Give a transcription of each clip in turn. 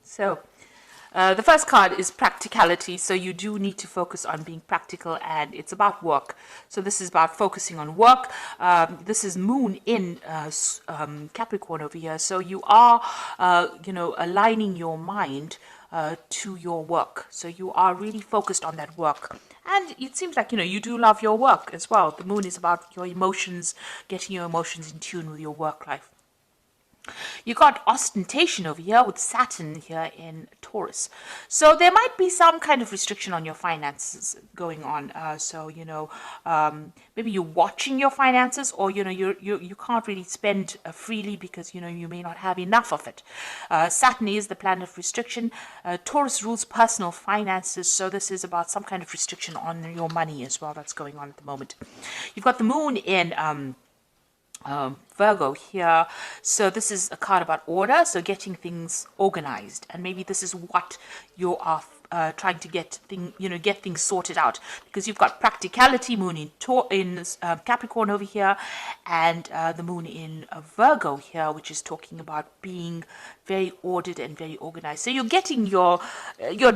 So the first card is practicality. So you do need to focus on being practical, and it's about work. So this is about focusing on work. This is Moon in Capricorn over here. So you are, aligning your mind to your work. So you are really focused on that work. And it seems like, you do love your work as well. The moon is about your emotions, getting your emotions in tune with your work life. You got ostentation over here with Saturn here in Taurus. So there might be some kind of restriction on your finances going on. Maybe you're watching your finances, or, you can't really spend freely because, you may not have enough of it. Saturn is the planet of restriction. Taurus rules personal finances. So this is about some kind of restriction on your money as well that's going on at the moment. You've got the moon in Virgo here. So this is a card about order, so getting things organized, and maybe this is what you are trying to get things sorted out, because you've got practicality, moon in Capricorn over here, and the moon in Virgo here, which is talking about being very ordered and very organized. So you're getting your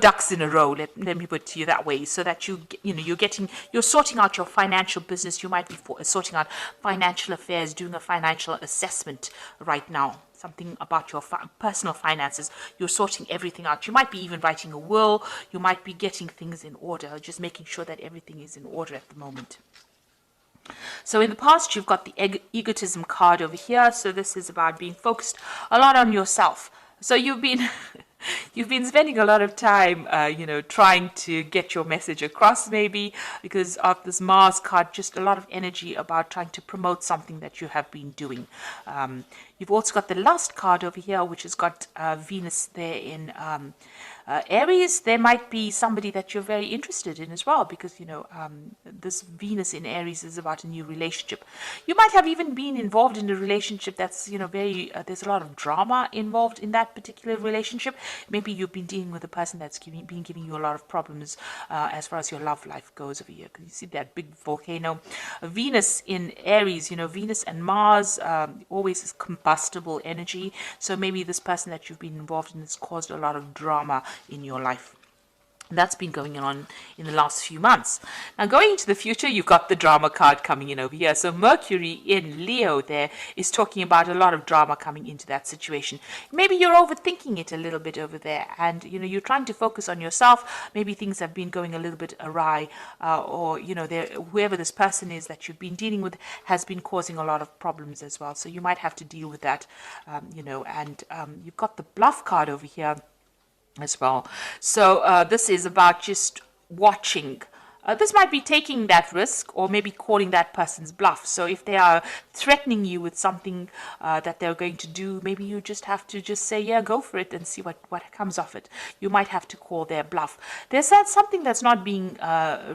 ducks in a row. Let me put it to you that way, so that you're sorting out your financial business. You might be sorting out financial affairs, doing a financial assessment right now. Something about your personal finances. You're sorting everything out. You might be even writing a will. You might be getting things in order, just making sure that everything is in order at the moment. So in the past, you've got the egotism card over here. So this is about being focused a lot on yourself. So you've been spending a lot of time, trying to get your message across, maybe because of this Mars card, just a lot of energy about trying to promote something that you have been doing. You've also got the Lust card over here, which has got Venus there in Aries. There might be somebody that you're very interested in as well, because this Venus in Aries is about a new relationship. You might have even been involved in a relationship that's there's a lot of drama involved in that particular relationship. Maybe you've been dealing with a person that's been giving you a lot of problems as far as your love life goes over here, because you see that big volcano. Venus in Aries, Venus and Mars always is combustible energy. So maybe this person that you've been involved in has caused a lot of drama in your life. That's been going on in the last few months. Now, going into the future, you've got the drama card coming in over here. So Mercury in Leo there is talking about a lot of drama coming into that situation. Maybe you're overthinking it a little bit over there, and you're trying to focus on yourself. Maybe things have been going a little bit awry, or whoever this person is that you've been dealing with has been causing a lot of problems as well. So you might have to deal with that, and you've got the bluff card over here as well. So this is about just watching. This might be taking that risk, or maybe calling that person's bluff. So if they are threatening you with something that they're going to do, maybe you just have to just say, yeah, go for it, and see what comes of it. You might have to call their bluff. There's something that's not being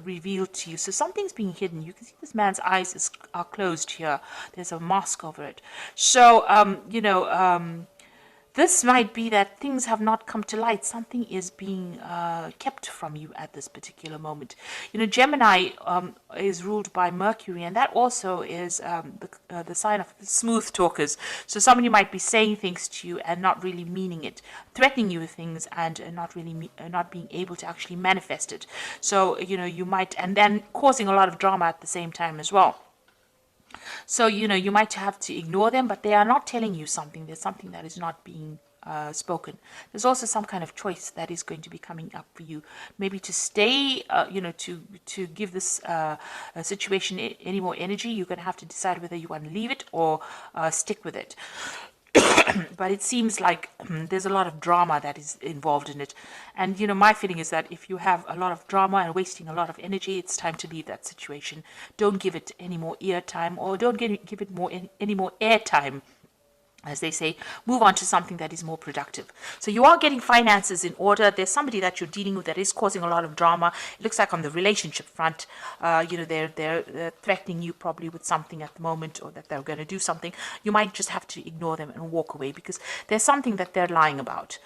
revealed to you. So something's being hidden. You can see this man's eyes are closed here. There's a mask over it. So, this might be that things have not come to light. Something is being kept from you at this particular moment. Gemini is ruled by Mercury, and that also is the sign of smooth talkers. So somebody might be saying things to you and not really meaning it, threatening you with things, and not being able to actually manifest it. So you might, and then causing a lot of drama at the same time as well. So, you might have to ignore them, but they are not telling you something. There's something that is not being spoken. There's also some kind of choice that is going to be coming up for you. Maybe to stay, to give this situation any more energy, you're going to have to decide whether you want to leave it or stick with it. But it seems like there's a lot of drama that is involved in it. And, my feeling is that if you have a lot of drama and wasting a lot of energy, it's time to leave that situation. Don't give it any more ear time, or don't give it any more air time. As they say, move on to something that is more productive. So you are getting finances in order. There's somebody that you're dealing with that is causing a lot of drama. It looks like on the relationship front, they're threatening you probably with something at the moment, or that they're going to do something. You might just have to ignore them and walk away, because there's something that they're lying about.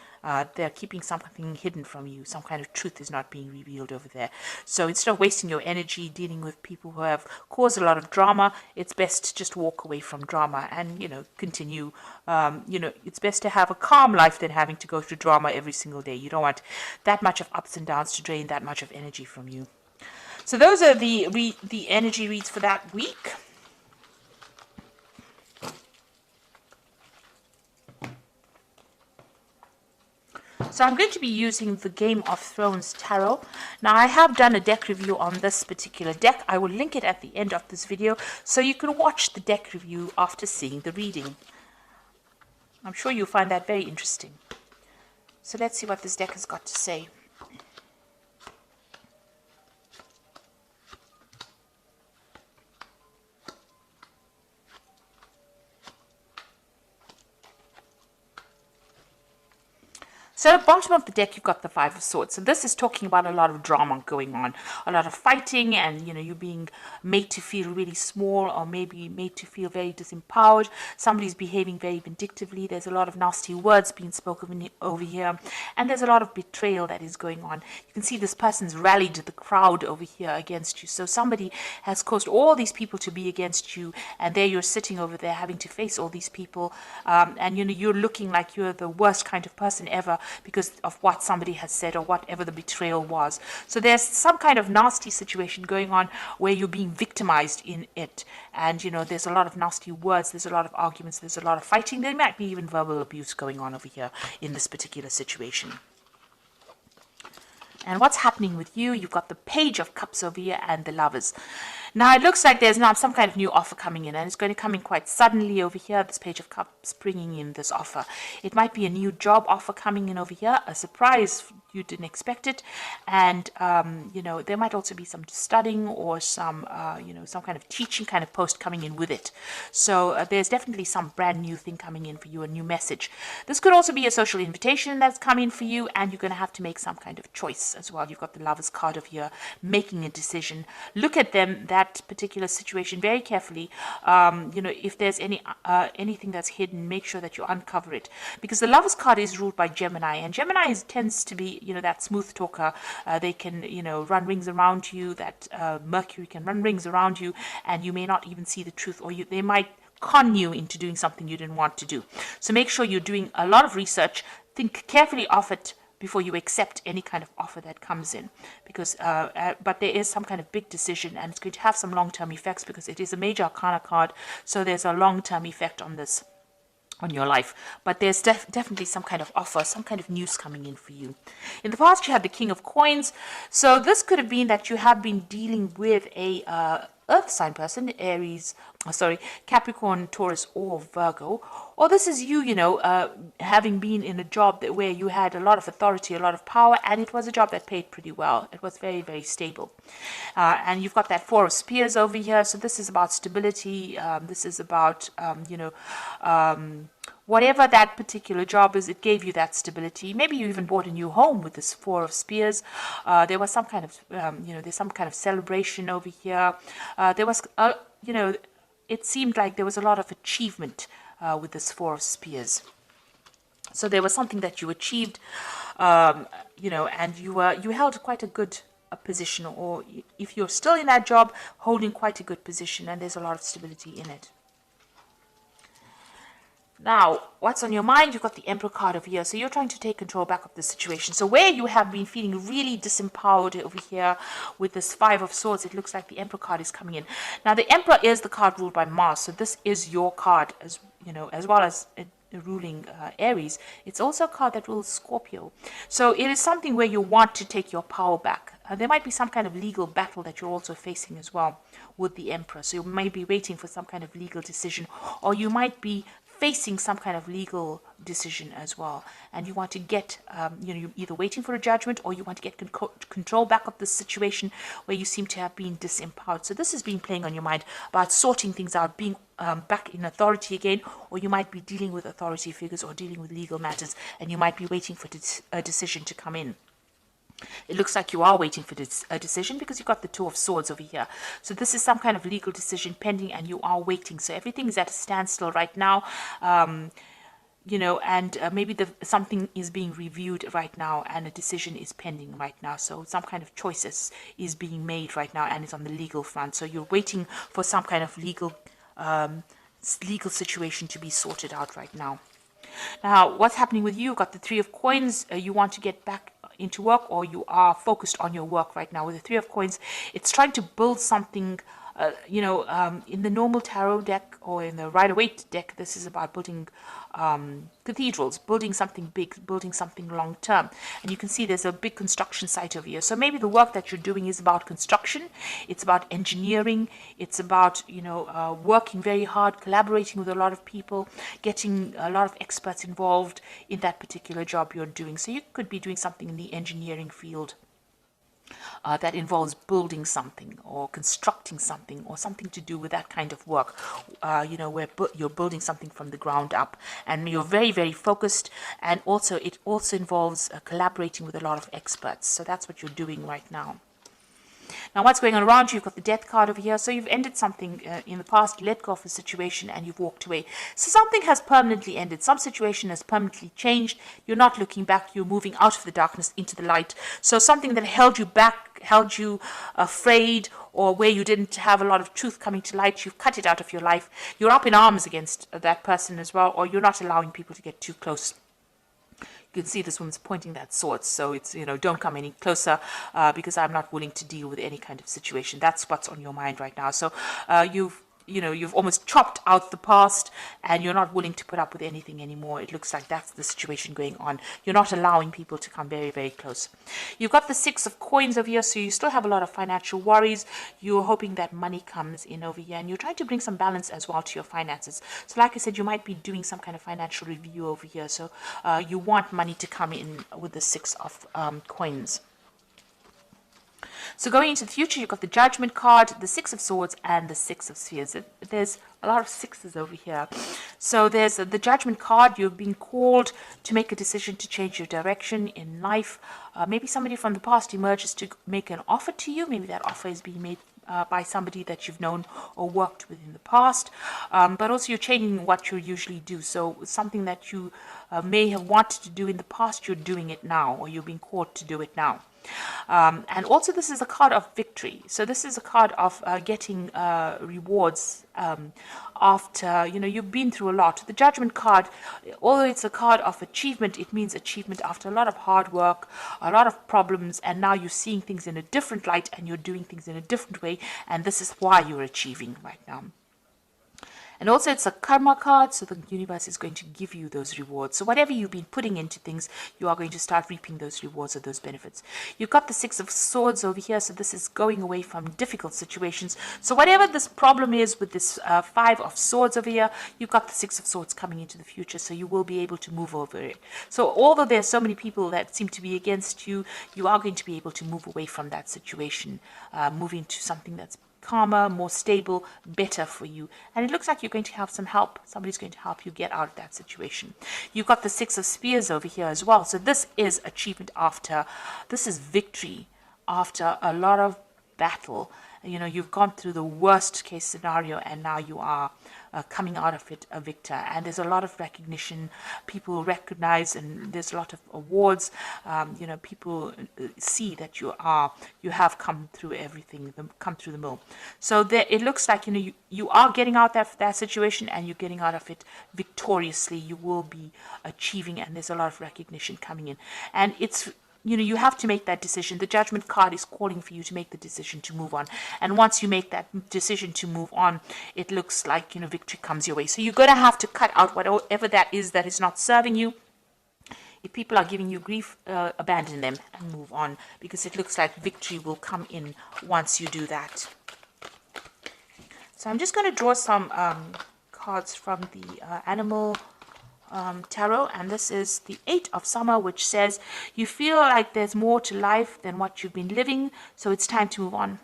They're keeping something hidden from you. Some kind of truth is not being revealed over there. So instead of wasting your energy dealing with people who have caused a lot of drama, it's best to just walk away from drama and, continue. It's best to have a calm life than having to go through drama every single day. You don't want that much of ups and downs to drain that much of energy from you. So those are the energy reads for that week. So I'm going to be using the Game of Thrones Tarot. Now I have done a deck review on this particular deck. I will link it at the end of this video so you can watch the deck review after seeing the reading. I'm sure you'll find that very interesting. So let's see what this deck has got to say. So at the bottom of the deck, you've got the Five of Swords. So this is talking about a lot of drama going on, a lot of fighting, and you being made to feel really small, or maybe made to feel very disempowered. Somebody's behaving very vindictively. There's a lot of nasty words being spoken over here, and there's a lot of betrayal that is going on. You can see this person's rallied the crowd over here against you. So somebody has caused all these people to be against you, and there you're sitting over there having to face all these people, and you're looking like you're the worst kind of person ever, because of what somebody has said or whatever the betrayal was. So there's some kind of nasty situation going on where you're being victimized in it. And, there's a lot of nasty words, there's a lot of arguments, there's a lot of fighting. There might be even verbal abuse going on over here in this particular situation. And what's happening with you? You've got the Page of Cups over here and the Lovers. Now, it looks like there's now some kind of new offer coming in, and it's going to come in quite suddenly over here, this Page of Cups bringing in this offer. It might be a new job offer coming in over here, a surprise, you didn't expect it, and, there might also be some studying or some, some kind of teaching kind of post coming in with it. So there's definitely some brand new thing coming in for you, a new message. This could also be a social invitation that's coming for you, and you're going to have to make some kind of choice as well. You've got the Lovers card over here, making a decision. Look at that particular situation very carefully. If there's anything that's hidden, make sure that you uncover it, because the Lovers card is ruled by Gemini, and Gemini tends to be that smooth talker. They can run rings around you. That Mercury can run rings around you, and you may not even see the truth, or they might con you into doing something you didn't want to do. So make sure you're doing a lot of research. Think carefully of it before you accept any kind of offer that comes in, because but there is some kind of big decision, and it's going to have some long-term effects because it is a major arcana card. So there's a long-term effect on this, on your life. But there's definitely some kind of offer, some kind of news coming in for you. In the past, you had the King of Coins. So this could have been that you have been dealing with a earth sign person, Capricorn, Taurus, or Virgo. Or this is you, having been in a job where you had a lot of authority, a lot of power, and it was a job that paid pretty well. It was very, very stable. And you've got that Four of Spears over here. So this is about stability. This is about, whatever that particular job is, it gave you that stability. Maybe you even bought a new home with this Four of Spears. There was some kind of, there's some kind of celebration over here. There was, it seemed like there was a lot of achievement with this Four of Spears. So there was something that you achieved, and you held quite a good position, or if you're still in that job, holding quite a good position, and there's a lot of stability in it. Now, what's on your mind? You've got the Emperor card over here. So you're trying to take control back of the situation. So where you have been feeling really disempowered over here with this Five of Swords, it looks like the Emperor card is coming in. Now, the Emperor is the card ruled by Mars. So this is your card, as well as ruling Aries. It's also a card that rules Scorpio. So it is something where you want to take your power back. There might be some kind of legal battle that you're also facing as well with the Emperor. So you may be waiting for some kind of legal decision, or you might be facing some kind of legal decision as well, and you want to get, you're either waiting for a judgment, or you want to get control back of the situation where you seem to have been disempowered. So this has been playing on your mind about sorting things out, being back in authority again, or you might be dealing with authority figures or dealing with legal matters, and you might be waiting for a decision to come in. It looks like you are waiting for a decision because you've got the Two of Swords over here. So this is some kind of legal decision pending, and you are waiting. So everything is at a standstill right now. and maybe something is being reviewed right now and a decision is pending right now. So some kind of choices is being made right now and it's on the legal front. So you're waiting for some kind of legal situation to be sorted out right now. Now, what's happening with you? You've got the Three of Coins. You want to get back into work, or you are focused on your work right now. With the Three of Coins, it's trying to build something. In the normal tarot deck or in the Rider-Waite deck, this is about building cathedrals, building something big, building something long term. And you can see there's a big construction site over here. So maybe the work that you're doing is about construction. It's about engineering. It's about, working very hard, collaborating with a lot of people, getting a lot of experts involved in that particular job you're doing. So you could be doing something in the engineering field. That involves building something or constructing something or something to do with that kind of work, where you're building something from the ground up and you're very, very focused. And also it also involves collaborating with a lot of experts. So that's what you're doing right now. Now, what's going on around you? You've got the Death card over here. So you've ended something in the past, you let go of a situation and you've walked away. So something has permanently ended. Some situation has permanently changed. You're not looking back. You're moving out of the darkness into the light. So something that held you back, held you afraid, or where you didn't have a lot of truth coming to light, you've cut it out of your life. You're up in arms against that person as well, or you're not allowing people to get too close. You can see this woman's pointing that sword, so it's, don't come any closer because I'm not willing to deal with any kind of situation. That's what's on your mind right now. So you've almost chopped out the past and you're not willing to put up with anything anymore. It looks like that's the situation going on. You're not allowing people to come very, very close. You've got the Six of Coins over here, so you still have a lot of financial worries. You're hoping that money comes in over here and you're trying to bring some balance as well to your finances. So like I said, you might be doing some kind of financial review over here. So you want money to come in with the Six of Coins. So going into the future, you've got the Judgment card, the Six of Swords, and the Six of Spheres. There's a lot of sixes over here. So there's the Judgment card. You've been called to make a decision to change your direction in life. Maybe somebody from the past emerges to make an offer to you. Maybe that offer is being made by somebody that you've known or worked with in the past. But also you're changing what you usually do. So something that you may have wanted to do in the past, you're doing it now, or you're being called to do it now. And also this is a card of victory. So this is a card of getting rewards after, you've been through a lot. The Judgment card, although it's a card of achievement, it means achievement after a lot of hard work, a lot of problems, and now you're seeing things in a different light and you're doing things in a different way, and this is why you're achieving right now. And also it's a karma card, so the universe is going to give you those rewards. So whatever you've been putting into things, you are going to start reaping those rewards or those benefits. You've got the Six of Swords over here, so this is going away from difficult situations. So whatever this problem is with this Five of Swords over here, you've got the Six of Swords coming into the future, so you will be able to move over it. So although there's so many people that seem to be against you, you are going to be able to move away from that situation, moving to something that's calmer, more stable, better for you. And it looks like you're going to have some help. Somebody's going to help you get out of that situation. You've got the Six of Spears over here as well. So this is achievement this is victory after a lot of battle. You've gone through the worst case scenario and now you are coming out of it a victor. And there's a lot of recognition. People recognize, and there's a lot of awards. People see that you have come through everything, come through the mill. So it looks like you are getting out of that situation and you're getting out of it victoriously. You will be achieving, and there's a lot of recognition coming in. And it's you have to make that decision. The Judgment card is calling for you to make the decision to move on. And once you make that decision to move on, it looks like, victory comes your way. So you're going to have to cut out whatever that is not serving you. If people are giving you grief, abandon them and move on, because it looks like victory will come in once you do that. So I'm just going to draw some cards from the Animal Tarot, and this is the Eight of Summer, which says you feel like there's more to life than what you've been living, so it's time to move on.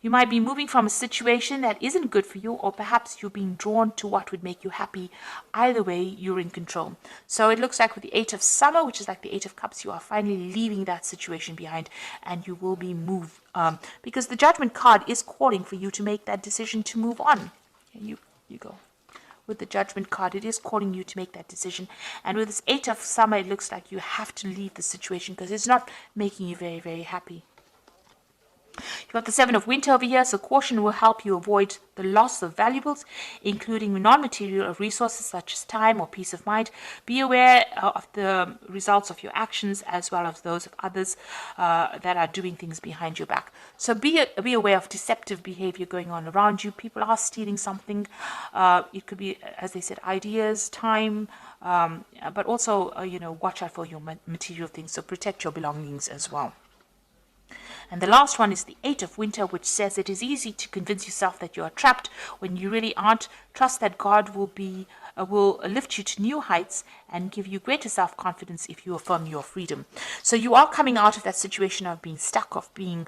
You might be moving from a situation that isn't good for you, or perhaps you're being drawn to what would make you happy. Either way, you're in control. So it looks like with the Eight of Summer, which is like the Eight of Cups, you are finally leaving that situation behind and you will be moved, because the Judgment card is calling for you to make that decision to move on. You go. with the Judgment card. It is calling you to make that decision. And with this 8 of Summer, it looks like you have to leave the situation because it's not making you very, very happy. You've got the 7 of Winter over here, so caution will help you avoid the loss of valuables, including non-material resources such as time or peace of mind. Be aware of the results of your actions as well as those of others that are doing things behind your back. So be aware of deceptive behavior going on around you. People are stealing something. It could be, as they said, ideas, time, but also, watch out for your material things. So protect your belongings as well. And the last one is the 8 of Winter, which says it is easy to convince yourself that you are trapped when you really aren't. Trust that God will lift you to new heights and give you greater self-confidence if you affirm your freedom. So you are coming out of that situation of being stuck, of being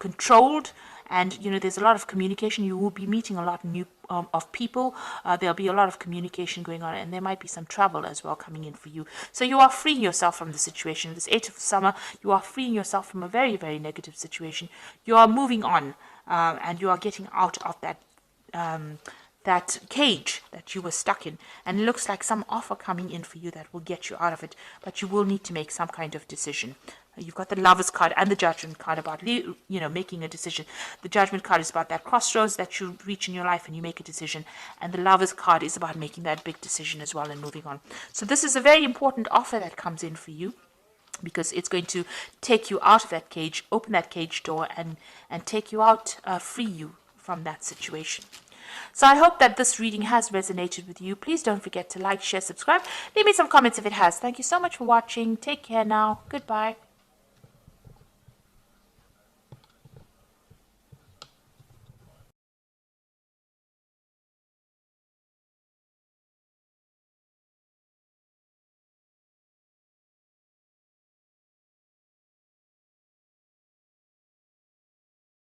controlled. And, there's a lot of communication. You will be meeting a lot of people. There'll be a lot of communication going on, and there might be some trouble as well coming in for you. So you are freeing yourself from the situation. This 8 of Summer, you are freeing yourself from a very, very negative situation. You are moving on, and you are getting out of that cage that you were stuck in. And it looks like some offer coming in for you that will get you out of it, but you will need to make some kind of decision. You've got the Lovers card and the Judgment card about, making a decision. The Judgment card is about that crossroads that you reach in your life and you make a decision. And the Lovers card is about making that big decision as well and moving on. So this is a very important offer that comes in for you, because it's going to take you out of that cage, open that cage door, and take you out, free you from that situation. So I hope that this reading has resonated with you. Please don't forget to like, share, subscribe. Leave me some comments if it has. Thank you so much for watching. Take care now. Goodbye.